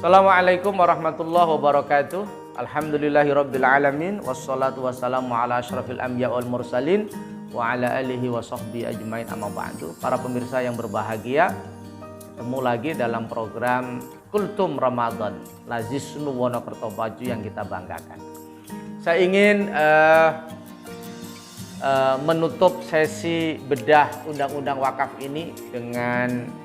Assalamualaikum warahmatullahi wabarakatuh. Alhamdulillahirabbil alamin wassalatu wassalamu ala asyrafil anbiya wal mursalin wa ala alihi wa sahbihi ajmain amma ba'du. Para pemirsa yang berbahagia, ketemu lagi dalam program Kultum Ramadan Lazisnu Wonokerto Baju yang kita banggakan. Saya ingin menutup sesi bedah Undang-Undang Wakaf ini dengan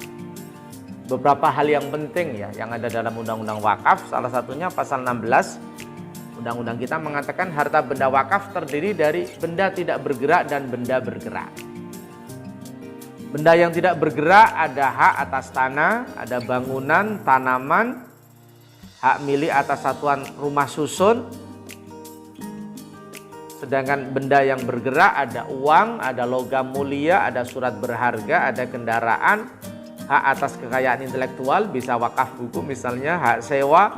beberapa hal yang penting ya yang ada dalam Undang-Undang Wakaf. Salah satunya pasal 16 Undang-Undang kita mengatakan harta benda wakaf terdiri dari benda tidak bergerak dan benda bergerak. Benda yang tidak bergerak ada hak atas tanah, ada bangunan, tanaman, hak milik atas satuan rumah susun. Sedangkan benda yang bergerak ada uang, ada logam mulia, ada surat berharga, ada kendaraan, hak atas kekayaan intelektual, bisa wakaf buku misalnya, hak sewa,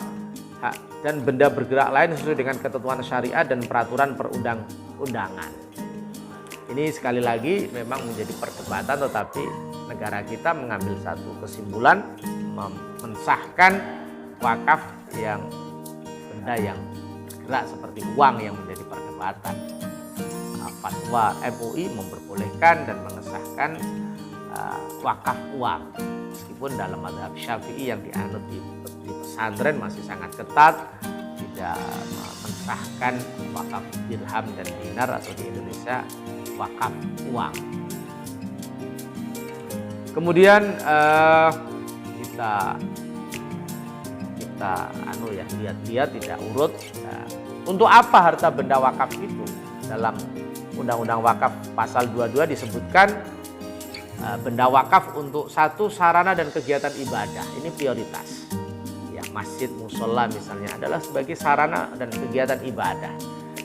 hak dan benda bergerak lain sesuai dengan ketentuan syariat dan peraturan perundang-undangan. Ini sekali lagi memang menjadi perdebatan, tetapi negara kita mengambil satu kesimpulan mensahkan wakaf yang benda yang bergerak seperti uang yang menjadi perdebatan. Fatwa MUI memperbolehkan dan mengesahkan wakaf uang, meskipun dalam mazhab Syafi'i yang dianut di pesantren masih sangat ketat, tidak mensahkan wakaf dirham dan dinar atau di Indonesia wakaf uang. Kemudian kita lihat-lihat tidak urut. Untuk apa harta benda wakaf itu? Dalam Undang-Undang Wakaf pasal 22 disebutkan benda wakaf untuk satu, sarana dan kegiatan ibadah. Ini prioritas. Ya, masjid, musola misalnya adalah sebagai sarana dan kegiatan ibadah.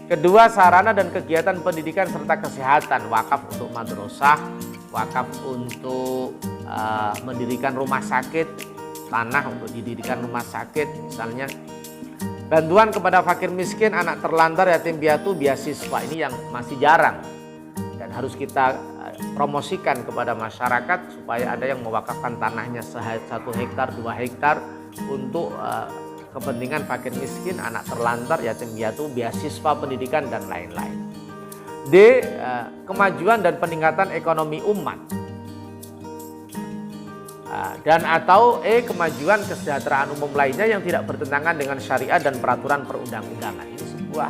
Kedua, sarana dan kegiatan pendidikan serta kesehatan. Wakaf untuk madrasah, wakaf untuk mendirikan rumah sakit, tanah untuk didirikan rumah sakit misalnya. Bantuan kepada fakir miskin, anak terlantar, yatim piatu, beasiswa. Ini yang masih jarang dan harus kita promosikan kepada masyarakat supaya ada yang mewakafkan tanahnya 1 hektar, 2 hektar untuk kepentingan fakir miskin, anak terlantar, yatim piatu, beasiswa pendidikan dan lain-lain. D. Kemajuan dan peningkatan ekonomi umat. Dan atau E. Kemajuan kesejahteraan umum lainnya yang tidak bertentangan dengan syariat dan peraturan perundang-undangan. Ini sebuah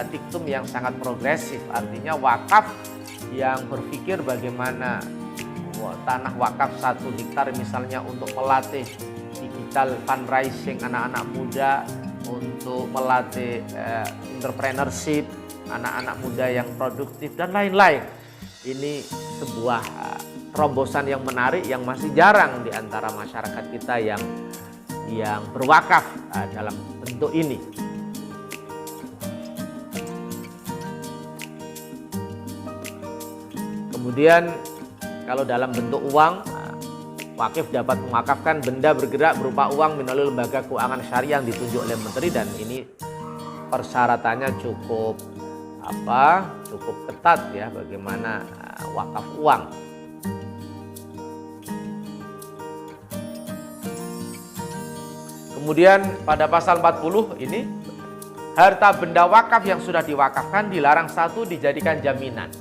diktum yang sangat progresif, artinya wakaf yang berpikir bagaimana tanah wakaf 1 hektar misalnya untuk melatih digital fundraising anak-anak muda, untuk melatih entrepreneurship anak-anak muda yang produktif dan lain-lain. Ini sebuah terobosan yang menarik yang masih jarang di antara masyarakat kita yang berwakaf dalam bentuk ini. Kemudian kalau dalam bentuk uang, wakif dapat mewakafkan benda bergerak berupa uang melalui lembaga keuangan syariah yang ditunjuk oleh menteri, dan ini persyaratannya cukup ketat ya, bagaimana wakaf uang. Kemudian pada pasal 40 ini, harta benda wakaf yang sudah diwakafkan dilarang satu dijadikan jaminan,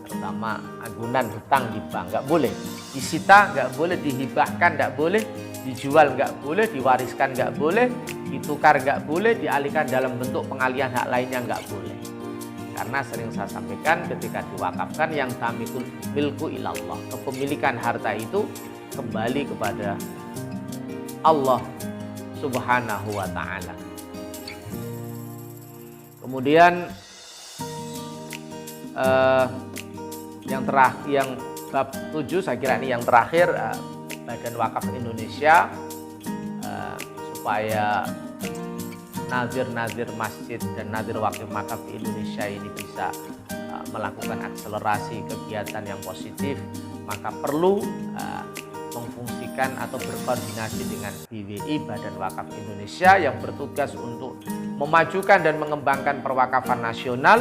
terutama agunan hutang di bank, nggak boleh disita, nggak boleh dihibahkan, nggak boleh dijual, nggak boleh diwariskan, nggak boleh ditukar, nggak boleh dialihkan dalam bentuk pengalihan hak lainnya, nggak boleh. Karena sering saya sampaikan, ketika diwakafkan yang tamikul milku ilallah, kepemilikan harta itu kembali kepada Allah Subhanahu wa ta'ala. Kemudian yang bab 7 saya kira ini yang terakhir, Badan Wakaf Indonesia supaya nazir-nazir masjid dan nazir wakaf di Indonesia ini bisa melakukan akselerasi kegiatan yang positif, maka perlu memfungsikan atau berkoordinasi dengan BWI, Badan Wakaf Indonesia, yang bertugas untuk memajukan dan mengembangkan perwakafan nasional.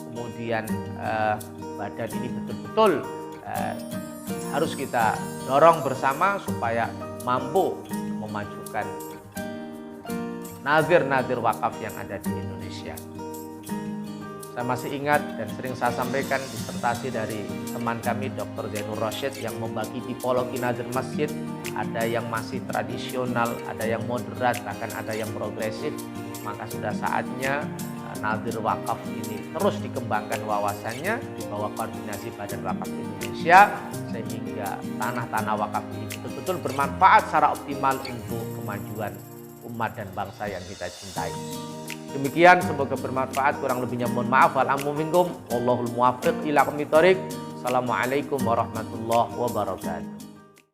Kemudian badan ini betul-betul harus kita dorong bersama supaya mampu memajukan nadir-nadir wakaf yang ada di Indonesia. Saya masih ingat dan sering saya sampaikan disertasi dari teman kami Dr. Zainur Rasyid yang membagi tipologi nadir masjid. Ada yang masih tradisional, ada yang moderat, bahkan ada yang progresif. Maka sudah saatnya nadir wakaf ini terus dikembangkan wawasannya di bawah koordinasi Badan Wakaf Indonesia, sehingga tanah-tanah wakaf ini betul-betul bermanfaat secara optimal untuk kemajuan umat dan bangsa yang kita cintai. Demikian, semoga bermanfaat. Kurang lebihnya mohon maaf. Wal-amu minkum. Wallahul muwaffiq ila aqwamit thoriq. Assalamualaikum warahmatullahi wabarakatuh.